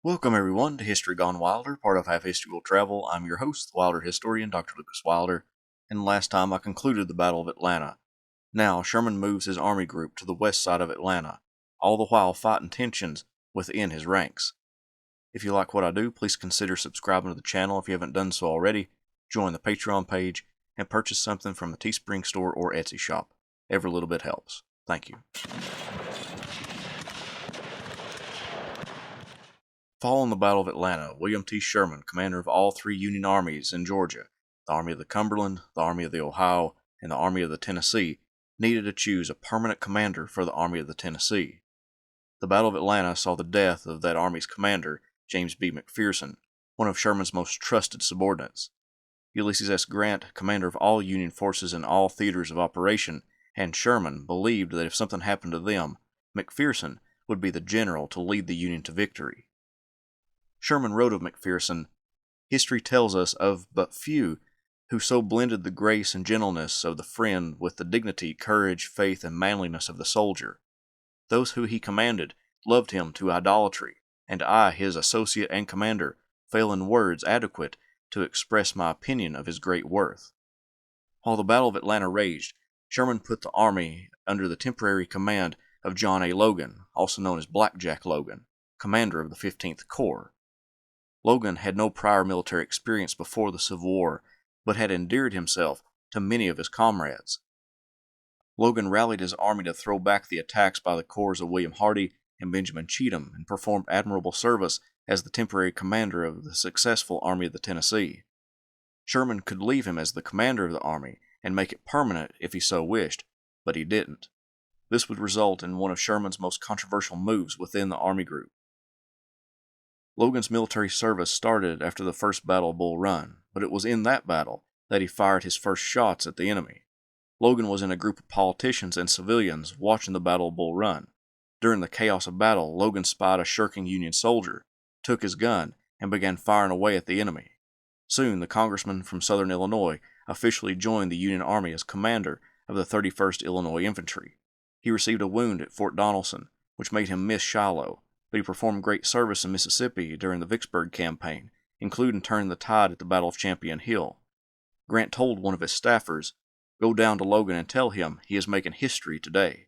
Welcome everyone to History Gone Wilder, part of Half History Will Travel. I'm your host, the Wilder historian, Dr. Lucas Wilder, and last time I concluded the Battle of Atlanta. Now, Sherman moves his army group to the west side of Atlanta, all the while fighting tensions within his ranks. If you like what I do, please consider subscribing to the channel if you haven't done so already, join the Patreon page, and purchase something from the Teespring store or Etsy shop. Every little bit helps. Thank you. Following the Battle of Atlanta, William T. Sherman, commander of all three Union armies in Georgia, the Army of the Cumberland, the Army of the Ohio, and the Army of the Tennessee, needed to choose a permanent commander for the Army of the Tennessee. The Battle of Atlanta saw the death of that army's commander, James B. McPherson, one of Sherman's most trusted subordinates. Ulysses S. Grant, commander of all Union forces in all theaters of operation, and Sherman believed that if something happened to them, McPherson would be the general to lead the Union to victory. Sherman wrote of McPherson, "History tells us of but few who so blended the grace and gentleness of the friend with the dignity, courage, faith, and manliness of the soldier. Those who he commanded loved him to idolatry, and I, his associate and commander, fail in words adequate to express my opinion of his great worth." While the Battle of Atlanta raged, Sherman put the army under the temporary command of John A. Logan, also known as Blackjack Logan, commander of the 15th Corps. Logan had no prior military experience before the Civil War, but had endeared himself to many of his comrades. Logan rallied his army to throw back the attacks by the corps of William Hardee and Benjamin Cheatham and performed admirable service as the temporary commander of the successful Army of the Tennessee. Sherman could leave him as the commander of the army and make it permanent if he so wished, but he didn't. This would result in one of Sherman's most controversial moves within the army group. Logan's military service started after the First Battle of Bull Run, but it was in that battle that he fired his first shots at the enemy. Logan was in a group of politicians and civilians watching the Battle of Bull Run. During the chaos of battle, Logan spied a shirking Union soldier, took his gun, and began firing away at the enemy. Soon, the congressman from southern Illinois officially joined the Union Army as commander of the 31st Illinois Infantry. He received a wound at Fort Donelson, which made him miss Shiloh, but he performed great service in Mississippi during the Vicksburg Campaign, including turning the tide at the Battle of Champion Hill. Grant told one of his staffers, "Go down to Logan and tell him he is making history today."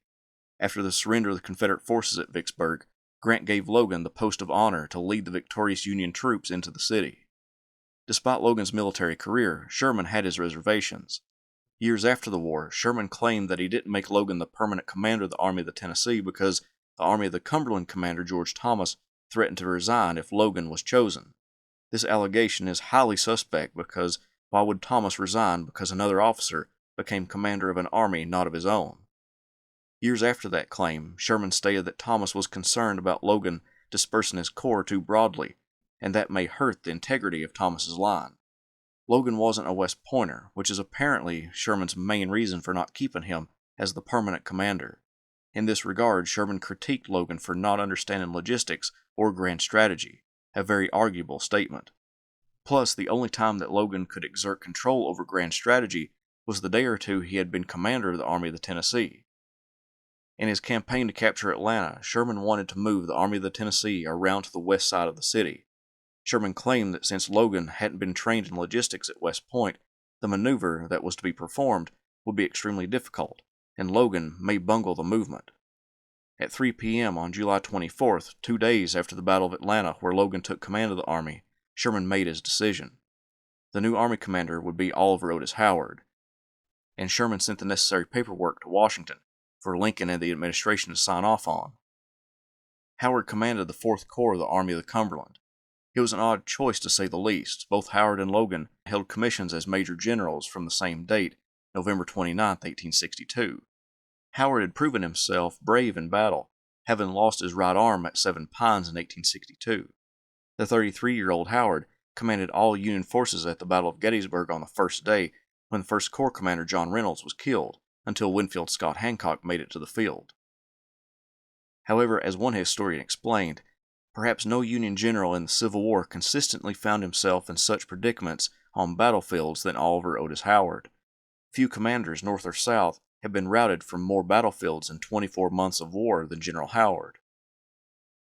After the surrender of the Confederate forces at Vicksburg, Grant gave Logan the post of honor to lead the victorious Union troops into the city. Despite Logan's military career, Sherman had his reservations. Years after the war, Sherman claimed that he didn't make Logan the permanent commander of the Army of the Tennessee because the Army of the Cumberland commander, George Thomas, threatened to resign if Logan was chosen. This allegation is highly suspect because why would Thomas resign because another officer became commander of an army not of his own? Years after that claim, Sherman stated that Thomas was concerned about Logan dispersing his corps too broadly, and that may hurt the integrity of Thomas's line. Logan wasn't a West Pointer, which is apparently Sherman's main reason for not keeping him as the permanent commander. In this regard, Sherman critiqued Logan for not understanding logistics or grand strategy, a very arguable statement. Plus, the only time that Logan could exert control over grand strategy was the day or two he had been commander of the Army of the Tennessee. In his campaign to capture Atlanta, Sherman wanted to move the Army of the Tennessee around to the west side of the city. Sherman claimed that since Logan hadn't been trained in logistics at West Point, the maneuver that was to be performed would be extremely difficult, and Logan may bungle the movement. At 3 p.m. on July 24th, 2 days after the Battle of Atlanta where Logan took command of the army, Sherman made his decision. The new army commander would be Oliver Otis Howard, and Sherman sent the necessary paperwork to Washington for Lincoln and the administration to sign off on. Howard commanded the 4th Corps of the Army of the Cumberland. It was an odd choice to say the least. Both Howard and Logan held commissions as major generals from the same date, November 29, 1862. Howard had proven himself brave in battle, having lost his right arm at Seven Pines in 1862. The 33-year-old Howard commanded all Union forces at the Battle of Gettysburg on the first day, when the 1st Corps commander John Reynolds was killed, until Winfield Scott Hancock made it to the field. However, as one historian explained, perhaps no Union general in the Civil War consistently found himself in such predicaments on battlefields than Oliver Otis Howard. Few commanders, North or South, have been routed from more battlefields in 24 months of war than General Howard.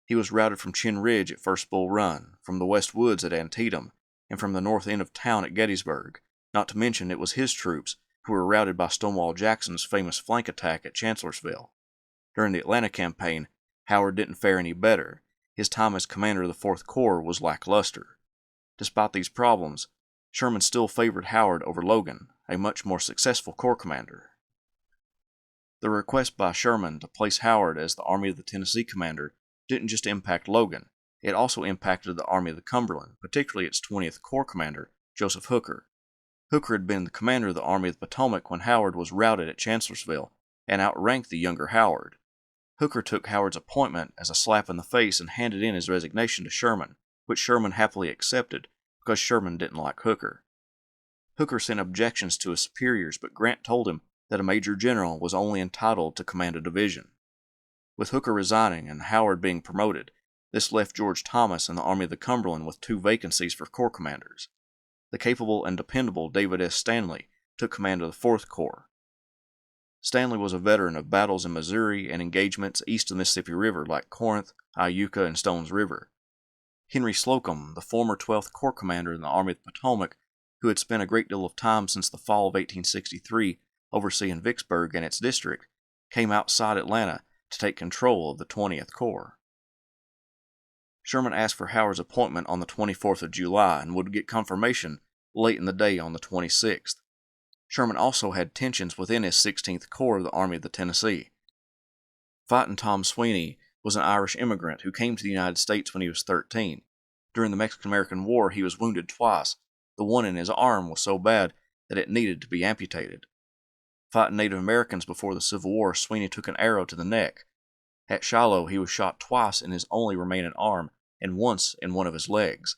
He was routed from Chin Ridge at First Bull Run, from the West Woods at Antietam, and from the north end of town at Gettysburg, not to mention it was his troops who were routed by Stonewall Jackson's famous flank attack at Chancellorsville. During the Atlanta campaign, Howard didn't fare any better. His time as commander of the 4th Corps was lackluster. Despite these problems, Sherman still favored Howard over Logan, a much more successful Corps commander. The request by Sherman to place Howard as the Army of the Tennessee commander didn't just impact Logan, it also impacted the Army of the Cumberland, particularly its 20th Corps commander, Joseph Hooker. Hooker had been the commander of the Army of the Potomac when Howard was routed at Chancellorsville and outranked the younger Howard. Hooker took Howard's appointment as a slap in the face and handed in his resignation to Sherman, which Sherman happily accepted because Sherman didn't like Hooker. Hooker sent objections to his superiors, but Grant told him that a major general was only entitled to command a division. With Hooker resigning and Howard being promoted, this left George Thomas and the Army of the Cumberland with 2 vacancies for Corps commanders. The capable and dependable David S. Stanley took command of the 4th Corps. Stanley was a veteran of battles in Missouri and engagements east of the Mississippi River like Corinth, Iuka, and Stones River. Henry Slocum, the former 12th Corps commander in the Army of the Potomac, who had spent a great deal of time since the fall of 1863 overseeing Vicksburg and its district, came outside Atlanta to take control of the 20th Corps. Sherman asked for Howard's appointment on the 24th of July and would get confirmation late in the day on the 26th. Sherman also had tensions within his 16th Corps of the Army of the Tennessee. Fighting Tom Sweeney was an Irish immigrant who came to the United States when he was 13. During the Mexican-American War, he was wounded twice. The one in his arm was so bad that it needed to be amputated. Fighting Native Americans before the Civil War, Sweeney took an arrow to the neck. At Shiloh, he was shot twice in his only remaining arm and once in one of his legs.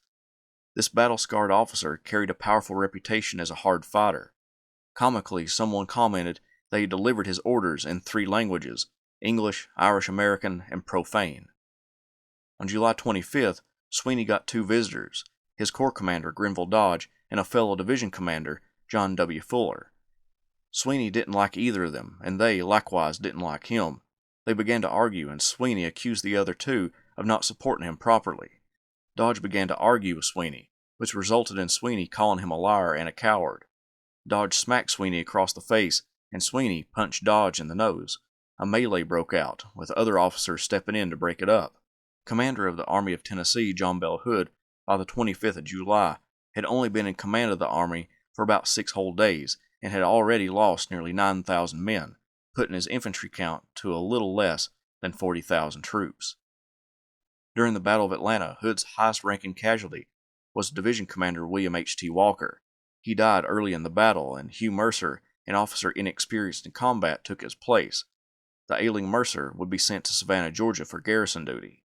This battle-scarred officer carried a powerful reputation as a hard fighter. Comically, someone commented that he delivered his orders in 3 languages: English, Irish American, and profane. On July 25th, Sweeney got 2 visitors, his Corps commander, Grenville Dodge, and a fellow division commander, John W. Fuller. Sweeney didn't like either of them, and they, likewise, didn't like him. They began to argue, and Sweeney accused the other 2 of not supporting him properly. Dodge began to argue with Sweeney, which resulted in Sweeney calling him a liar and a coward. Dodge smacked Sweeney across the face, and Sweeney punched Dodge in the nose. A melee broke out, with other officers stepping in to break it up. Commander of the Army of Tennessee, John Bell Hood, by the 25th of July, had only been in command of the army for about 6 whole days, and had already lost nearly 9,000 men, putting his infantry count to a little less than 40,000 troops. During the Battle of Atlanta, Hood's highest-ranking casualty was Division Commander William H.T. Walker. He died early in the battle, and Hugh Mercer, an officer inexperienced in combat, took his place. The ailing Mercer would be sent to Savannah, Georgia for garrison duty.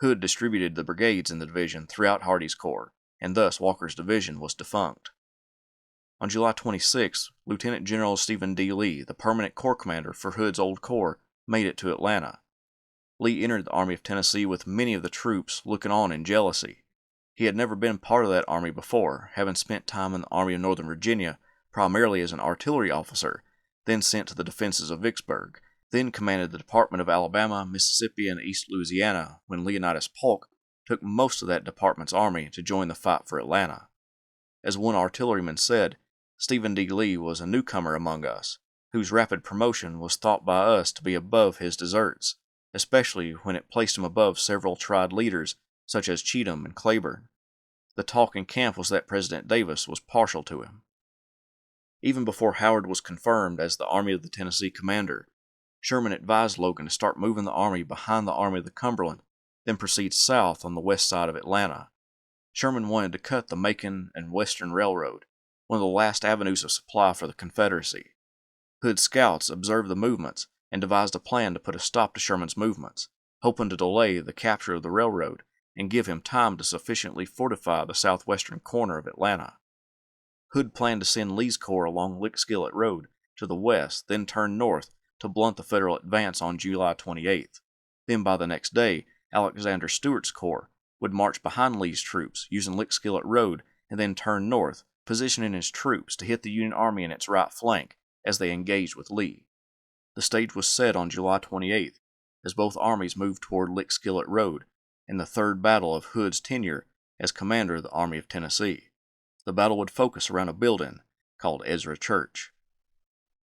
Hood distributed the brigades in the division throughout Hardee's Corps, and thus Walker's division was defunct. On July 26, Lieutenant General Stephen D. Lee, the permanent Corps commander for Hood's old corps, made it to Atlanta. Lee entered the Army of Tennessee with many of the troops looking on in jealousy. He had never been part of that army before, having spent time in the Army of Northern Virginia, primarily as an artillery officer, then sent to the defenses of Vicksburg, then commanded the Department of Alabama, Mississippi, and East Louisiana when Leonidas Polk took most of that department's army to join the fight for Atlanta. As one artilleryman said, Stephen D. Lee was a newcomer among us, whose rapid promotion was thought by us to be above his deserts, especially when it placed him above several tried leaders such as Cheatham and Claiborne. The talk in camp was that President Davis was partial to him. Even before Howard was confirmed as the Army of the Tennessee commander, Sherman advised Logan to start moving the army behind the Army of the Cumberland, then proceed south on the west side of Atlanta. Sherman wanted to cut the Macon and Western Railroad, one of the last avenues of supply for the Confederacy. Hood's scouts observed the movements and devised a plan to put a stop to Sherman's movements, hoping to delay the capture of the railroad and give him time to sufficiently fortify the southwestern corner of Atlanta. Hood planned to send Lee's corps along Lickskillet Road to the west, then turn north to blunt the Federal advance on July 28th. Then by the next day, Alexander Stewart's corps would march behind Lee's troops using Lickskillet Road and then turn north, positioning his troops to hit the Union Army in its right flank as they engaged with Lee. The stage was set on July 28th, as both armies moved toward Lickskillet Road in the third battle of Hood's tenure as commander of the Army of Tennessee. The battle would focus around a building called Ezra Church.